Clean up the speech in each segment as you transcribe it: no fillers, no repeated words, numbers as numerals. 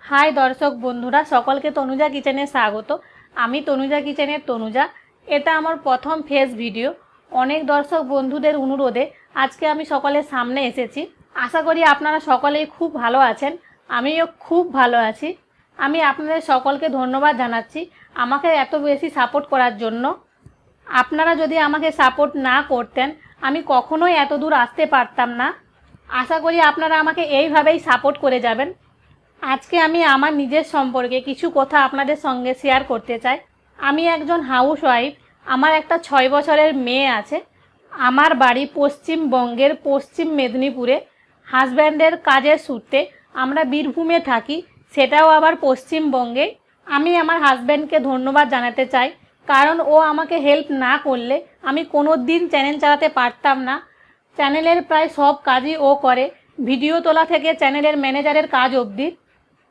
High দর্শক বন্ধুরা, সকলকে তনুজা কিচেনে স্বাগত। আমি তনুজা কিচেনের তনুজা। এটা আমার প্রথম ফেস ভিডিও। অনেক দর্শক বন্ধুদের অনুরোধে আজকে আমি সকলের সামনে এসেছি। আশা করি আপনারা সকলেই খুব ভালো আছেন। আমিও খুব ভালো আছি। আমি আপনাদের সকলকে ধন্যবাদ জানাচ্ছি আমাকে এত বেশি সাপোর্ট করার জন্য। আপনারা যদি আমাকে সাপোর্ট না করতেন আমি কখনোই এত দূর আসতে পারতাম না। আশা করি আপনারা আমাকে এইভাবেই সাপোর্ট করে যাবেন। আজকে আমি আমার নিজের সম্পর্কে কিছু কথা আপনাদের সঙ্গে শেয়ার করতে চাই। আমি একজন হাউসওয়াইফ। আমার একটা 6 বছরের মেয়ে আছে। আমার বাড়ি পশ্চিমবঙ্গের পশ্চিম মেদিনীপুরে। হাজব্যান্ডের কাজের সূত্রে আমরা বীরভূমে থাকি, সেটাও আবার পশ্চিমবঙ্গে। আমি আমার হাজব্যান্ডকে ধন্যবাদ জানাতে চাই, কারণ ও আমাকে হেল্প না করলে আমি কোনো দিন চ্যানেল চালাতে পারতাম না। চ্যানেলের প্রায় সব কাজই ও করে, ভিডিও তোলা থেকে চ্যানেলের ম্যানেজারের কাজ অবধি।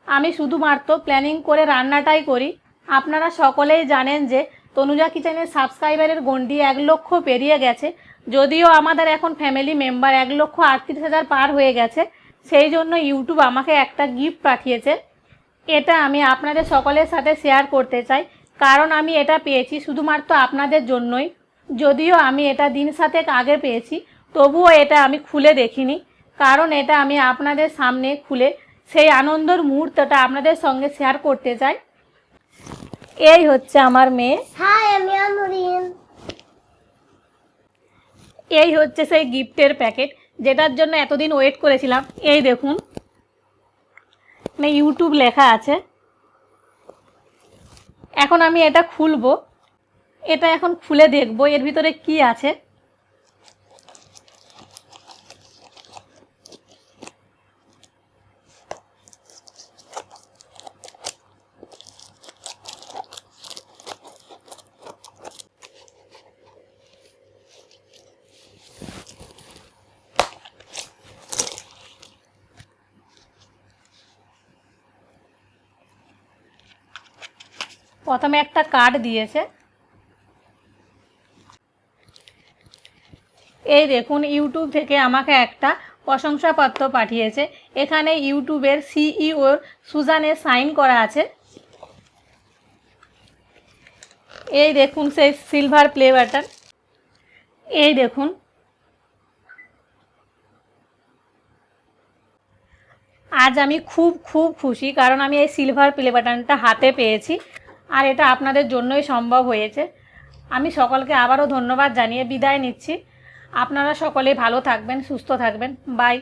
আমি শুধুমাত্র প্ল্যানিং করে রান্নাটাই করি। আপনারা সকলেই জানেন যে তনুজা কিচেনের সাবস্ক্রাইবারের গণ্ডি 1 লক্ষ পেরিয়ে গেছে। যদিও আমাদের এখন ফ্যামিলি মেম্বার 1,38,000 পার হয়ে গেছে। সেই জন্য ইউটিউব আমাকে একটা গিফট পাঠিয়েছে। এটা আমি আপনাদের সকলের সাথে শেয়ার করতে চাই, কারণ আমি এটা পেয়েছি শুধুমাত্র আপনাদের জন্যই। যদিও আমি এটা দিন 7 আগে পেয়েছি, তবুও এটা আমি খুলে দেখিনি, কারণ এটা আমি আপনাদের সামনে খুলে সেই আনন্দের মুহূর্তটা আপনাদের সঙ্গে শেয়ার করতে চাই। এই হচ্ছে আমার মেয়ে। হাই, আমি আমরিন। এই হচ্ছে সেই গিফটের প্যাকেট যেটার জন্য এতদিন ওয়েট করেছিলাম। এই দেখুন, ইউটিউব লেখা আছে। এখন আমি এটা খুলবো। এটা এখন খুলে দেখবো এর ভিতরে কি আছে। প্রথমে একটা কার্ড দিয়েছে। এই দেখুন, ইউটিউব থেকে আমাকে একটা প্রশংসাপত্র পাঠিয়েছে। এখানে ইউটিউবের সিইও সুজানের সাইন করা আছে। এই দেখুন সেই সিলভার প্লে বাটন। এই দেখুন, আজ আমি খুব খুব খুশি, কারণ আমি এই সিলভার প্লে বাটনটা হাতে পেয়েছি, আর এটা আপনাদের জন্যই সম্ভব হয়েছে। আমি সকলকে আবারও ধন্যবাদ জানিয়ে বিদায় নিচ্ছি। আপনারা সকলে ভালো থাকবেন, সুস্থ থাকবেন। বাই।